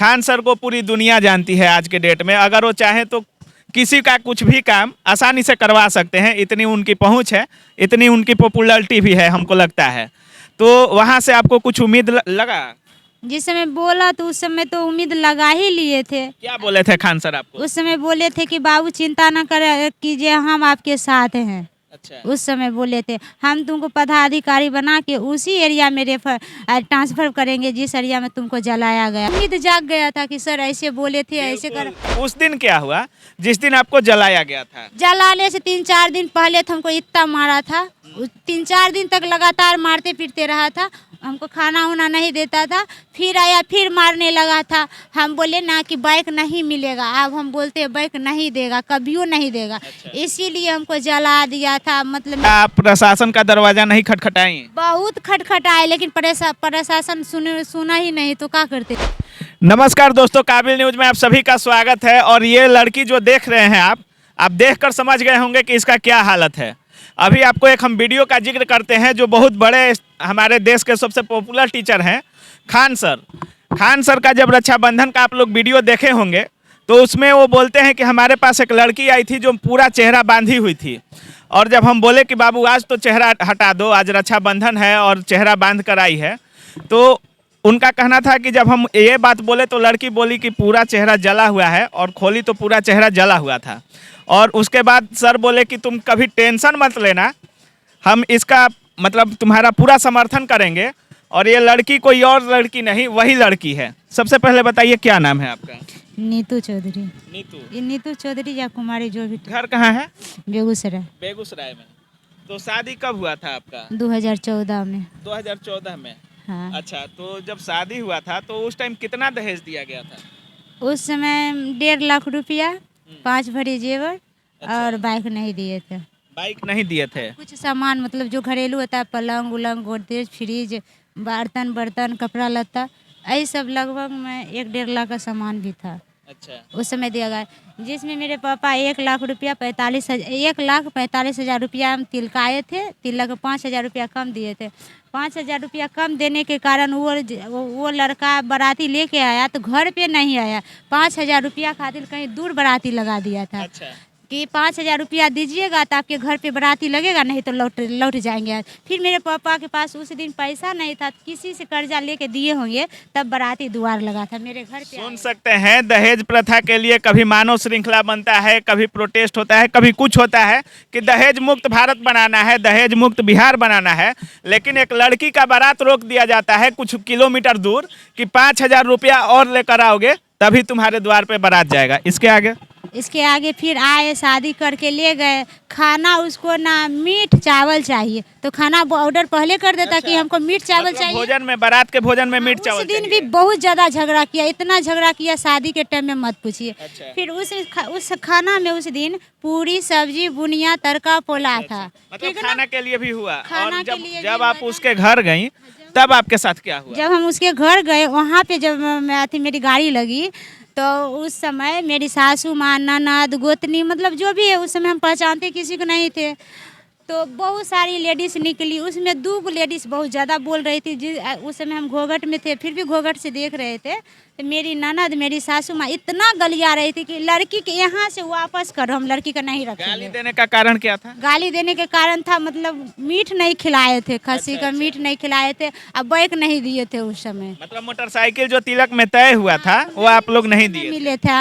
Khan sir को पूरी दुनिया जानती है आज के डेट में। अगर वो चाहें तो किसी का कुछ भी काम आसानी से करवा सकते हैं, इतनी उनकी पहुंच है, इतनी उनकी पॉपुलैरिटी भी है हमको लगता है। तो वहाँ से आपको कुछ उम्मीद लगा? जिस समय बोला तो उस समय तो उम्मीद लगा ही लिए थे। क्या बोले थे खान सर आपको? उस समय बोले थे कि बाबू चिंता न कर कीजिए, हम आपके साथ हैं। अच्छा। उस समय बोले थे हम तुमको पदाधिकारी बना के उसी एरिया में ट्रांसफर करेंगे जिस एरिया में तुमको जलाया गया। उम्मीद जाग गया था कि सर ऐसे बोले थे, ऐसे कर। उस दिन क्या हुआ जिस दिन आपको जलाया गया था? जलाने से 3-4 दिन पहले तो हमको इतना मारा था, 3-4 दिन तक लगातार मारते पीटते रहा था, हमको खाना उना नहीं देता था। फिर आया, फिर मारने लगा था। हम बोले ना कि बाइक नहीं मिलेगा, अब हम बोलते हैं बाइक नहीं देगा, कभियो नहीं देगा। अच्छा। इसीलिए हमको जला दिया था। मतलब आप प्रशासन का दरवाजा नहीं खटखटाई? बहुत खटखटाए लेकिन प्रशासन सुना ही नहीं तो क्या करते। नमस्कार दोस्तों, काबिल न्यूज में आप सभी का स्वागत है। और ये लड़की जो देख रहे हैं आप देखकर समझ गए होंगे कि इसका क्या हालत है। अभी आपको एक हम वीडियो का जिक्र करते हैं जो बहुत बड़े हमारे देश के सबसे पॉपुलर टीचर हैं खान सर। खान सर का जब रक्षाबंधन का आप लोग वीडियो देखे होंगे तो उसमें वो बोलते हैं कि हमारे पास एक लड़की आई थी जो पूरा चेहरा बांधी हुई थी, और जब हम बोले कि बाबू आज तो चेहरा हटा दो, आज रक्षाबंधन है और चेहरा बांध कर आई है, तो उनका कहना था कि जब हम ये बात बोले तो लड़की बोली कि पूरा चेहरा जला हुआ है, और खोली तो पूरा चेहरा जला हुआ था। और उसके बाद सर बोले कि तुम कभी टेंशन मत लेना, हम इसका मतलब तुम्हारा पूरा समर्थन करेंगे, और ये लड़की कोई और लड़की नहीं, वही लड़की है। सबसे पहले बताइए क्या नाम है आपका? नीतू चौधरी। नीतू। ये नीतू चौधरी या कुमारी जो भी। घर कहाँ है? बेगूसराय। बेगूसराय में। तो शादी कब हुआ था आपका? 2014 में। 2014 में। हाँ। अच्छा, तो जब शादी हुआ था तो उस टाइम कितना दहेज दिया गया था? उस समय 1.5 लाख रुपया, 5 भरी जेवर। अच्छा। और बाइक नहीं दिए थे। बाइक नहीं दिए थे? कुछ सामान मतलब जो घरेलू होता है, पलंग उलंग, गोदरेज, फ्रिज, बर्तन कपड़ा लत्ता, यही सब लगभग में 1-1.5 लाख का सामान भी था। अच्छा। उस समय दिया गया, जिसमें मेरे पापा 1 लाख रुपया 1,45,000 रुपया हम तिलकाए थे। तिलक 5,000 रुपया कम दिए थे। 5,000 रुपया कम देने के कारण वो लड़का बाराती लेके आया तो घर पे नहीं आया। 5,000 रुपया खातिर कहीं दूर बाराती लगा दिया था। अच्छा। कि 5,000 रुपया दीजिएगा तो आपके घर पे बाराती लगेगा, नहीं तो लौट जाएंगे। फिर मेरे पापा के पास उस दिन पैसा नहीं था, किसी से कर्जा लेके दिए होंगे, तब बाराती द्वार लगा था मेरे घर पे। सुन सकते हैं, दहेज प्रथा के लिए कभी मानव श्रृंखला बनता है, कभी प्रोटेस्ट होता है, कभी कुछ होता है कि दहेज मुक्त भारत बनाना है, दहेज मुक्त बिहार बनाना है, लेकिन एक लड़की का बारात रोक दिया जाता है कुछ किलोमीटर दूर कि 5,000 रुपया और लेकर आओगे तभी तुम्हारे द्वार पे बारात जाएगा। इसके आगे फिर आए, शादी करके ले गए। खाना उसको ना मीट चावल चाहिए, तो खाना ऑर्डर पहले कर देता। अच्छा। कि हमको मीट चावल मतलब चाहिए। भोजन में, बारात के भोजन में मीट चावल उस दिन चाहिए। भी बहुत ज्यादा झगड़ा किया, इतना झगड़ा किया शादी के टाइम में मत पूछिए। अच्छा। फिर उस खाना में उस दिन पूरी सब्जी बुनिया तड़का पोला था। मतलब खाना के लिए भी हुआ। खाना और के लिए जब भी आप हुआ उसके घर गई तब आपके साथ क्या हुआ? जब हम उसके घर गए, वहाँ पे जब मेरी गाड़ी लगी तो उस समय मेरी सासू माँ, ननद, गोतनी, मतलब जो भी है, उस समय हम पहचानते किसी को नहीं थे। तो बहुत सारी लेडीज़ निकली, उसमें 2 लेडीज़ बहुत ज़्यादा बोल रही थी। उस समय हम घोघट में थे, फिर भी घोघट से देख रहे थे। तो मेरी ननद, मेरी सासू माँ इतना गलिया रही थी कि लड़की के यहाँ से वापस करो, हम लड़की का नहीं रखेंगे। गाली देने का कारण क्या था? गाली देने के कारण था मतलब मीट नहीं खिलाए थे, खस्सी का मीट नहीं खिलाए थे, अब बाइक नहीं दिए थे उस समय। मतलब मोटरसाइकिल जो तिलक में तय हुआ था वो आप लोग नहीं दिए?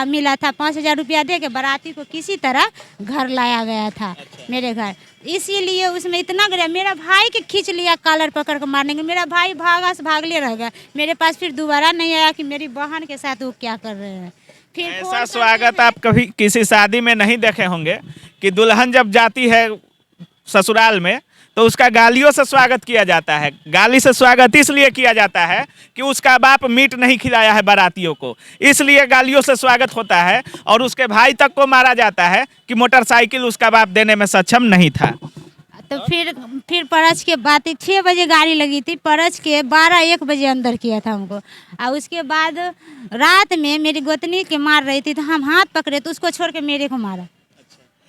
मिला था 5,000 रुपया दे के बाराती को किसी तरह घर लाया गया था। अच्छा। मेरे घर, इसीलिए उसमें इतना गया। मेरा भाई के खींच लिया कॉलर पकड़ कर मारने के, मेरा भाई भागले रह गया। मेरे पास फिर दोबारा नहीं आया कि मेरी बहन के साथ वो क्या कर रहे हैं। फिर ऐसा स्वागत आप कभी किसी शादी में नहीं देखे होंगे कि दुल्हन जब जाती है ससुराल में तो उसका गालियों से स्वागत किया जाता है। गाली से स्वागत इसलिए किया जाता है कि उसका बाप मीट नहीं खिलाया है बारातियों को, इसलिए गालियों से स्वागत होता है। और उसके भाई तक को मारा जाता है कि मोटरसाइकिल उसका बाप देने में सक्षम नहीं था। तो फिर परस के बाद 6 बजे गाड़ी लगी थी, परस के 12-1 बजे अंदर किया था हमको। और उसके बाद रात में मेरी गोतनी के मार रही थी तो हम हाथ पकड़े तो उसको छोड़ के मेरे को मारा।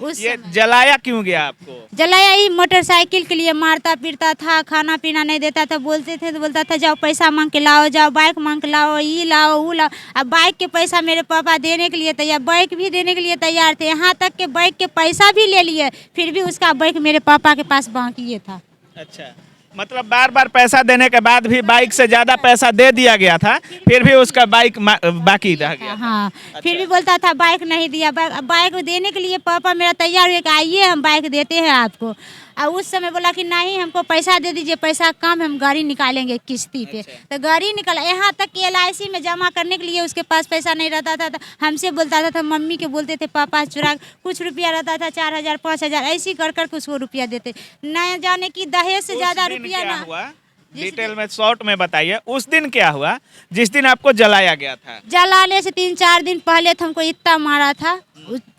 ये जलाया क्यों गया आपको? जलाया ही मोटरसाइकिल के लिए, मारता पीटता था, खाना पीना नहीं देता था, बोलते थे तो बोलता था जाओ पैसा मांग के लाओ, जाओ बाइक मांग के लाओ, ये लाओ वो लाओ। अब बाइक के पैसा मेरे पापा देने के लिए तैयार, बाइक भी देने के लिए तैयार थे, यहाँ तक कि बाइक के पैसा भी ले लिए, फिर भी उसका बाइक मेरे पापा के पास बाकी था। अच्छा, मतलब बार बार पैसा देने के बाद भी बाइक से ज्यादा पैसा दे दिया गया था, फिर भी उसका बाइक बाकी रह गया। हाँ, फिर भी बोलता था बाइक नहीं दिया। बाइक देने के लिए पापा मेरा तैयार हुए कि आइए हम बाइक देते हैं आपको। और उस समय बोला कि नहीं हमको पैसा दे दीजिए, पैसा कम, हम गाड़ी निकालेंगे किस्ती पे। तो गाड़ी निकाला, यहाँ तक कि LIC में जमा करने के लिए उसके पास पैसा नहीं रहता था, तो हमसे बोलता था, मम्मी के बोलते थे पापा चुरा, कुछ रुपया रहता था 4000 5000 ऐसे कर कर उसको रुपया देते, न जाने की दहेज से ज्यादा रुपया ना हुआ। डिटेल में शॉर्ट में बताइए, उस दिन क्या हुआ जिस दिन आपको जलाया गया था? जलाने से 3-4 दिन पहले तो हमको इतना मारा था,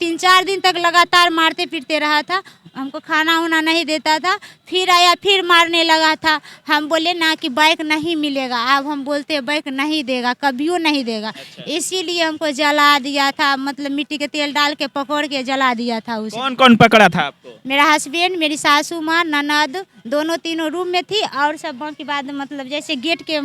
3-4 दिन तक लगातार मारते पीटते रहा था, हमको खाना वाना नहीं देता था, फिर आया फिर मारने लगा था। हम बोले ना कि बाइक नहीं मिलेगा, अब हम बोलते बाइक नहीं देगा, कभियो नहीं देगा। अच्छा। इसीलिए हमको जला दिया था, मतलब मिट्टी के तेल डाल के पकड़ के जला दिया था उसे। कौन कौन पकड़ा था आपको? मेरा हस्बैंड, मेरी सासू माँ, ननद, दोनों तीनों रूम में थी, और सब बाकी बाद मतलब जैसे गेट के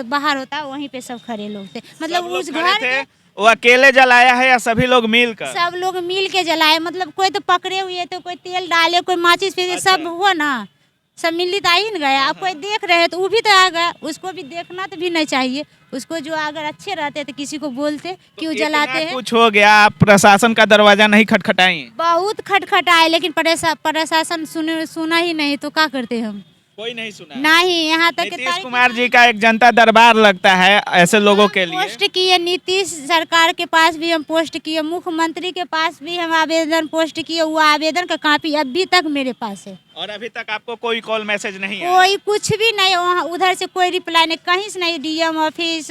बाहर होता वहीं पे सब खड़े लोग थे, मतलब सब लोग उस खड़े घर थे? के वो अकेले जलाया है या सभी लोग मिलकर? सब लोग मिल के जलाए, मतलब कोई तो पकड़े हुए, तो कोई तेल डाले, कोई माचिस फेंके, अच्छा। सब हुआ ना, सब मिलित आ ही न गया। अब कोई देख रहे तो वो भी तो आ गया, उसको भी देखना तो भी नहीं चाहिए, उसको जो अगर अच्छे रहते तो किसी को बोलते क्यों तो जलाते इतना हैं। कुछ हो गया, आप प्रशासन का दरवाजा नहीं खटखटाई? बहुत खटखटाए, लेकिन प्रशासन सुना ही नहीं, तो क्या करते हम? कोई नहीं सुना? नहीं, यहाँ तक कि नीतीश कुमार जी का एक जनता दरबार लगता है ऐसे लोगों के लिए। पोस्ट किए, नीतीश सरकार के पास भी हम पोस्ट किए, मुख्यमंत्री के पास भी हम आवेदन पोस्ट किए, वो आवेदन का कॉपी अभी तक मेरे पास है। और अभी तक आपको कोई कॉल मैसेज नहीं आया? कोई कुछ भी नहीं, वहाँ उधर से कोई रिप्लाई नहीं, कहीं से नहीं। DM ऑफिस,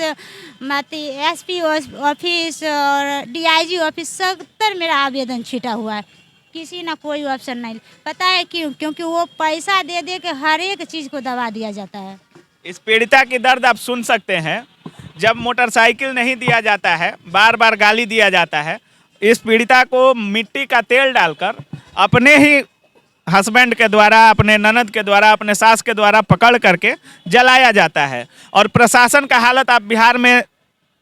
SP ऑफिस और DIG ऑफिस, 70 मेरा आवेदन छिटा हुआ है, किसी ना कोई ऑप्शन नहीं। पता है क्यों? क्योंकि वो पैसा दे दे के हर एक चीज़ को दबा दिया जाता है। इस पीड़िता की दर्द आप सुन सकते हैं। जब मोटरसाइकिल नहीं दिया जाता है, बार बार गाली दिया जाता है, इस पीड़िता को मिट्टी का तेल डालकर अपने ही हस्बैंड के द्वारा, अपने ननद के द्वारा, अपने सास के द्वारा पकड़ करके जलाया जाता है। और प्रशासन का हालत आप बिहार में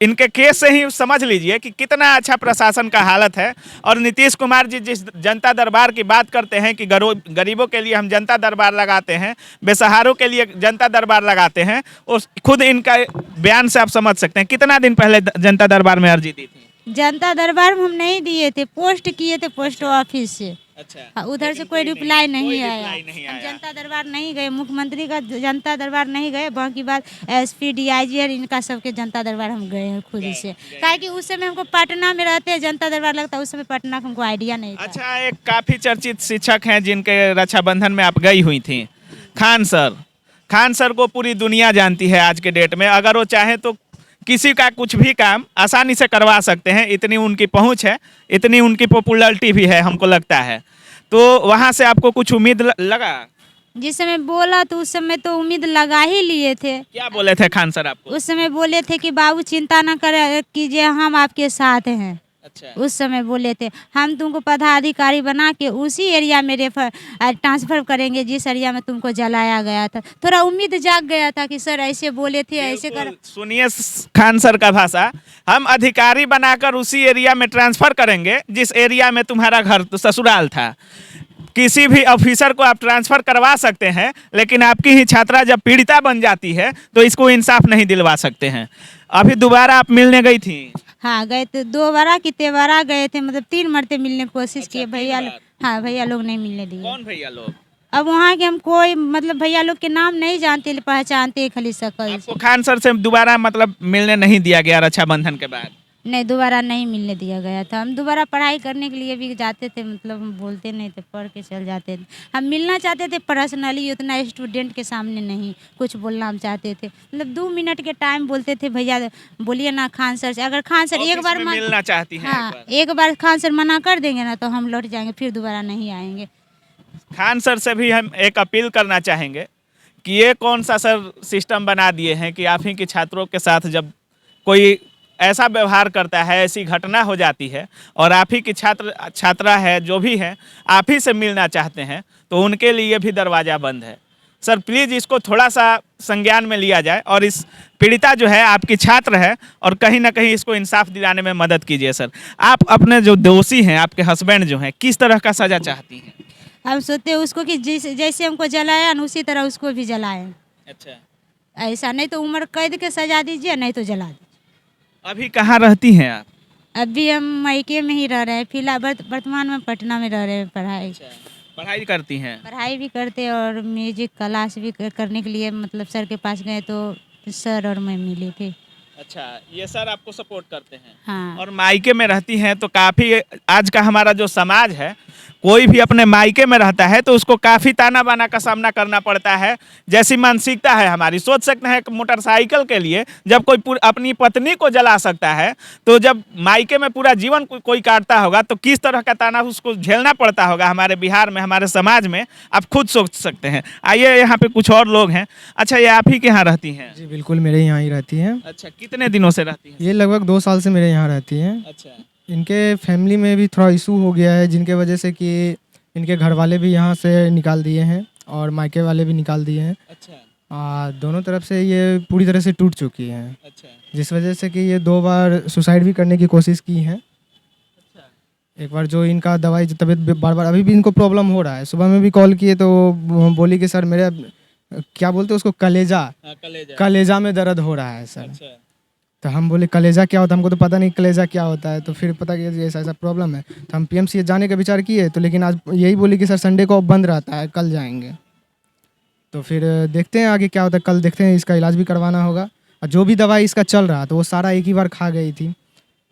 इनके केस से ही समझ लीजिए कि कितना अच्छा प्रशासन का हालत है। और नीतीश कुमार जी जिस जनता दरबार की बात करते हैं कि गरीबों के लिए हम जनता दरबार लगाते हैं, बेसहारों के लिए जनता दरबार लगाते हैं, उस खुद इनका बयान से आप समझ सकते हैं। कितना दिन पहले जनता दरबार में अर्जी दी थी? जनता दरबार में हम नहीं दिए थे, पोस्ट किए थे पोस्ट ऑफिस से। अच्छा, उधर से कोई रिप्लाई नहीं आया। नहीं हम आया। जनता दरबार नहीं गए, मुख्यमंत्री का जनता दरबार नहीं गए, बाकी बात SP DIG और इनका सबके जनता दरबार हम गए हैं खुद से। काहे कि उस समय हमको पटना में रहते हैं, जनता दरबार लगता है, उस समय पटना का हमको आइडिया नहीं था। अच्छा, एक काफ़ी चर्चित शिक्षक हैं जिनके रक्षाबंधन में आप गई हुई थी, खान सर। खान सर को पूरी दुनिया जानती है आज के डेट में। अगर वो चाहे तो किसी का कुछ भी काम आसानी से करवा सकते हैं, इतनी उनकी पहुंच है, इतनी उनकी पॉपुलैरिटी भी है, हमको लगता है। तो वहाँ से आपको कुछ उम्मीद लगा? जिस समय बोला तो उस समय तो उम्मीद लगा ही लिए थे। क्या बोले थे खान सर आपको? उस समय बोले थे कि बाबू चिंता न कर कीजिए, हम आपके साथ हैं। अच्छा, उस समय बोले थे हम तुमको पदाधिकारी बना के उसी एरिया में ट्रांसफ़र करेंगे जिस एरिया में तुमको जलाया गया था। थोड़ा उम्मीद जाग गया था कि सर ऐसे बोले थे, ऐसे कर। सुनिए खान सर का भाषा, हम अधिकारी बनाकर उसी एरिया में ट्रांसफर करेंगे जिस एरिया में तुम्हारा घर ससुराल था। किसी भी ऑफिसर को आप ट्रांसफ़र करवा सकते हैं, लेकिन आपकी ही छात्रा जब पीड़िता बन जाती है तो इसको इंसाफ नहीं दिलवा सकते हैं। अभी दोबारा आप मिलने गई थी? हाँ गए थे, 2 बार की तेवारा गए थे, मतलब 3 मरते मिलने की कोशिश किए। भैया हाँ, भैया लोग नहीं मिलने दिए। कौन भैया लोग? अब वहाँ के हम कोई मतलब भैया लोग के नाम नहीं जानते, पहचानते खाली शकल से। आपको खान सर से दोबारा मतलब मिलने नहीं दिया गया रक्षाबंधन के बाद? नहीं, दोबारा नहीं मिलने दिया गया था। हम दोबारा पढ़ाई करने के लिए भी जाते थे, मतलब हम बोलते नहीं थे, पढ़ के चल जाते थे। हम मिलना चाहते थे पर्सनली, उतना स्टूडेंट के सामने नहीं कुछ बोलना हम चाहते थे। मतलब 2 मिनट के टाइम बोलते थे, भैया बोलिए ना खान सर से। अगर खान सर एक बार मिलना चाहती हैं, हाँ, एक बार खान सर मना कर देंगे ना तो हम लौट जाएंगे, फिर दोबारा नहीं आएंगे। खान सर से भी हम एक अपील करना चाहेंगे कि ये कौन सा सर सिस्टम बना दिए हैं कि आप ही के छात्रों के साथ जब कोई ऐसा व्यवहार करता है, ऐसी घटना हो जाती है और आप ही की छात्रा है जो भी है, आप ही से मिलना चाहते हैं, तो उनके लिए भी दरवाज़ा बंद है। सर प्लीज़ इसको थोड़ा सा संज्ञान में लिया जाए और इस पीड़िता जो है आपकी छात्र है और कहीं ना कहीं इसको इंसाफ दिलाने में मदद कीजिए। सर आप अपने जो दोषी हैं, आपके हस्बैंड जो हैं, किस तरह का सज़ा चाहती हैं? हम सोचते हैं उसको कि जैसे हमको जलाया ना उसी तरह उसको भी जलाएं। अच्छा, ऐसा नहीं तो उम्र कैद के सजा दीजिए, नहीं तो जला दीजिए। अभी कहाँ रहती हैं आप? अभी हम मायके में ही रह रहे हैं, फिलहाल वर्तमान में पटना में रह रहे हैं। पढ़ाई करती हैं? पढ़ाई भी करते हैं और म्यूजिक क्लास भी करने के लिए मतलब सर के पास गए तो सर और मैं मिली थी। अच्छा, ये सर आपको सपोर्ट करते हैं? हाँ। और मायके में रहती हैं तो काफ़ी, आज का हमारा जो समाज है, कोई भी अपने मायके में रहता है तो उसको काफ़ी ताना बाना का सामना करना पड़ता है। जैसी मानसिकता है हमारी, सोच सकते हैं कि मोटरसाइकिल के लिए जब कोई अपनी पत्नी को जला सकता है, तो जब मायके में पूरा जीवन कोई काटता होगा तो किस तरह का ताना उसको झेलना पड़ता होगा हमारे बिहार में, हमारे समाज में, आप खुद सोच सकते हैं। आइए यहाँ पे कुछ और लोग हैं। अच्छा, ये आप ही के यहाँ रहती हैं? जी बिल्कुल, मेरे यहाँ ही रहती हैं। अच्छा, कितने दिनों से रहती हैं? ये लगभग 2 साल से मेरे यहाँ रहती हैं। अच्छा, इनके फैमिली में भी थोड़ा इशू हो गया है, जिनके वजह से कि इनके घर वाले भी यहाँ से निकाल दिए हैं और मायके वाले भी निकाल दिए हैं। अच्छा, दोनों तरफ से ये पूरी तरह से टूट चुकी हैं, अच्छा, जिस वजह से कि ये 2 बार सुसाइड भी करने की कोशिश की हैं। एक बार जो इनका दवाई जो तबीयत बार बार अभी भी इनको प्रॉब्लम हो रहा है। सुबह में भी कॉल किए तो बोली कि सर मेरे क्या बोलते हैं उसको, कलेजा में दर्द हो रहा है सर। अच्छा, तो हम बोले कलेजा क्या होता है, हमको तो पता नहीं कलेजा क्या होता है। तो फिर पता कि ऐसा ऐसा प्रॉब्लम है, तो हम पीएमसीएच जाने का विचार किए। तो लेकिन आज यही बोली कि सर संडे को बंद रहता है, कल जाएंगे। तो फिर देखते हैं आगे क्या होता है, कल देखते हैं। इसका इलाज भी करवाना होगा और जो भी दवाई इसका चल रहा तो वो सारा एक ही बार खा गई थी।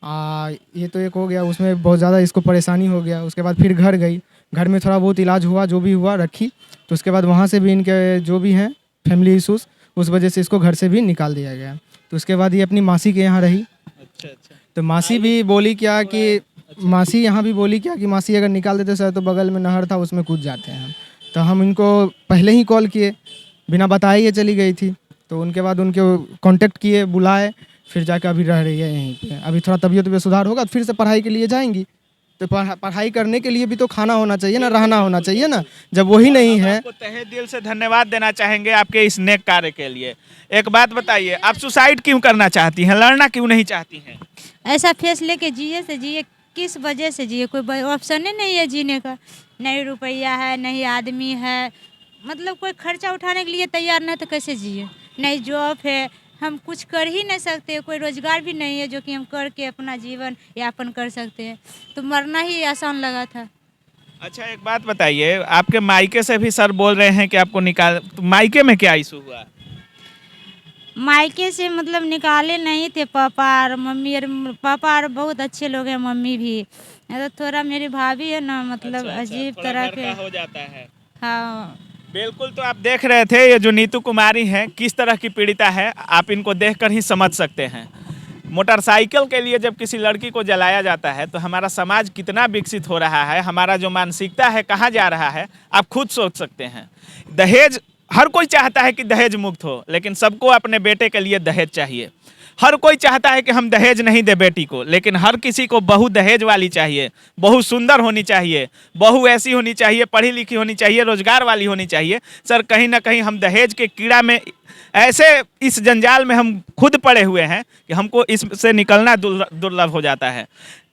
ये तो एक हो गया, उसमें बहुत ज़्यादा इसको परेशानी हो गया। उसके बाद फिर घर गई, घर में थोड़ा बहुत इलाज हुआ, जो भी हुआ रखी। तो उसके बाद वहाँ से भी इनके जो भी हैं फैमिली इशूज़, उस वजह से इसको घर से भी निकाल दिया गया। तो उसके बाद ये अपनी मासी के यहाँ रही। अच्छा, अच्छा, तो मासी भी बोली क्या कि मासी यहाँ भी बोली क्या कि मासी अगर निकाल देते सर तो बगल में नहर था उसमें कूद जाते हैं हम। तो हम इनको पहले ही कॉल किए, बिना बताए ये चली गई थी। तो उनके बाद उनके कांटेक्ट किए, बुलाए, फिर जाकर अभी रह रही है यहीं पे। अभी थोड़ा तबीयत में सुधार होगा तो फिर से पढ़ाई के लिए जाएंगी। तो पढ़ाई करने के लिए भी तो खाना होना चाहिए ना, रहना होना चाहिए ना। जब वही नहीं है, आपको तहे दिल से धन्यवाद देना चाहेंगे आपके इस नेक कार्य के लिए। एक बात बताइए, आप सुसाइड क्यों करना चाहती हैं, लड़ना क्यों नहीं चाहती हैं? ऐसा फेस लेके जिए से जिए, किस वजह से जिए, कोई ऑप्शन ही नहीं है जीने का। नहीं रुपया है, नहीं आदमी है, मतलब कोई खर्चा उठाने के लिए तैयार नहीं तो कैसे जिए। नहीं जॉब है, हम कुछ कर ही नहीं सकते, कोई रोजगार भी नहीं है जो कि हम करके अपना जीवन यापन कर सकते हैं। तो मरना ही आसान लगा था। अच्छा, एक बात बताइए, आपके मायके से भी सर बोल रहे हैं कि आपको निकाल, तो मायके में क्या इशू हुआ? मायके से मतलब निकाले नहीं थे पापा और मम्मी, और पापा और बहुत अच्छे लोग हैं, मम्मी भी। तो थोड़ा मेरी भाभी है ना, मतलब अजीब थोड़ा तरह डर के। का हो जाता है। हाँ बिल्कुल, तो आप देख रहे थे ये जो नीतू कुमारी हैं किस तरह की पीड़िता है, आप इनको देखकर ही समझ सकते हैं। मोटरसाइकिल के लिए जब किसी लड़की को जलाया जाता है तो हमारा समाज कितना विकसित हो रहा है, हमारा जो मानसिकता है कहाँ जा रहा है, आप खुद सोच सकते हैं। दहेज, हर कोई चाहता है कि दहेज मुक्त हो, लेकिन सबको अपने बेटे के लिए दहेज चाहिए। हर कोई चाहता है कि हम दहेज नहीं दे बेटी को, लेकिन हर किसी को बहू दहेज वाली चाहिए। बहू सुंदर होनी चाहिए, बहू ऐसी होनी चाहिए, पढ़ी लिखी होनी चाहिए, रोजगार वाली होनी चाहिए। सर कहीं ना कहीं हम दहेज के कीड़ा में, ऐसे इस जंजाल में हम खुद पड़े हुए हैं कि हमको इससे निकलना दुर्लभ हो जाता है।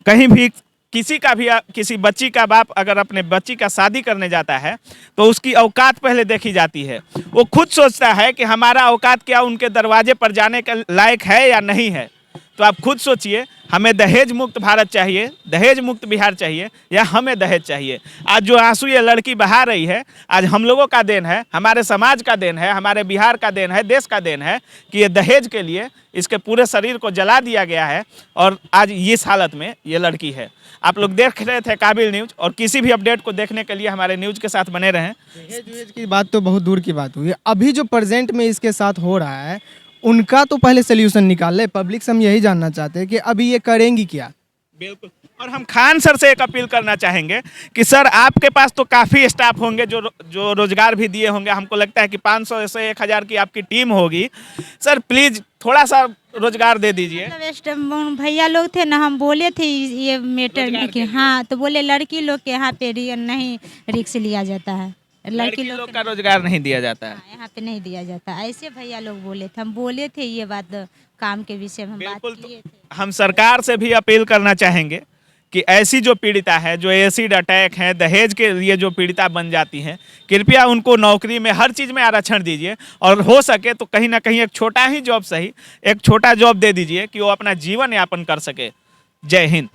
कहीं भी किसी बच्ची का बाप अगर अपने बच्ची का शादी करने जाता है तो उसकी औकात पहले देखी जाती है। वो खुद सोचता है कि हमारा औकात क्या उनके दरवाजे पर जाने के लायक है या नहीं है। तो आप खुद सोचिए, हमें दहेज मुक्त भारत चाहिए, दहेज मुक्त बिहार चाहिए, या हमें दहेज चाहिए? आज जो आंसू ये लड़की बहा रही है, आज हम लोगों का देन है, हमारे समाज का देन है, हमारे बिहार का देन है, देश का देन है कि ये दहेज के लिए इसके पूरे शरीर को जला दिया गया है और आज इस हालत में ये लड़की है। आप लोग देख रहे थे काबिल न्यूज़, और किसी भी अपडेट को देखने के लिए हमारे न्यूज़ के साथ बने रहें। दहेज की बात तो बहुत दूर की बात हुई है, अभी जो प्रेजेंट में इसके साथ हो रहा है उनका तो पहले सोल्यूशन निकाल ले। पब्लिक से हम यही जानना चाहते हैं कि अभी ये करेंगी क्या, बिल्कुल। और हम खान सर से एक अपील करना चाहेंगे कि सर आपके पास तो काफ़ी स्टाफ होंगे जो रोजगार भी दिए होंगे, हमको लगता है कि 500 से 1000 की आपकी टीम होगी। सर प्लीज़ थोड़ा सा रोजगार दे दीजिए। मतलब भैया लोग थे ना, हम बोले थे ये मैटर कि हाँ, तो बोले लड़की लोग के यहाँ पे नहीं रिक्स लिया जाता है, लड़की लोग का रोजगार नहीं दिया जाता है। हाँ, यहाँ पे नहीं दिया जाता, ऐसे भैया लोग बोले थे। हम बोले थे ये बात, काम के विषय में हम बात बिल्कुल। किए थे। हम सरकार से भी अपील करना चाहेंगे कि ऐसी जो पीड़िता है, जो एसिड अटैक है, दहेज के लिए जो पीड़िता बन जाती हैं, कृपया उनको नौकरी में हर चीज़ में आरक्षण दीजिए, और हो सके तो कहीं ना कहीं एक छोटा ही जॉब सही, एक छोटा जॉब दे दीजिए कि वो अपना जीवन यापन कर सके। जय हिंद।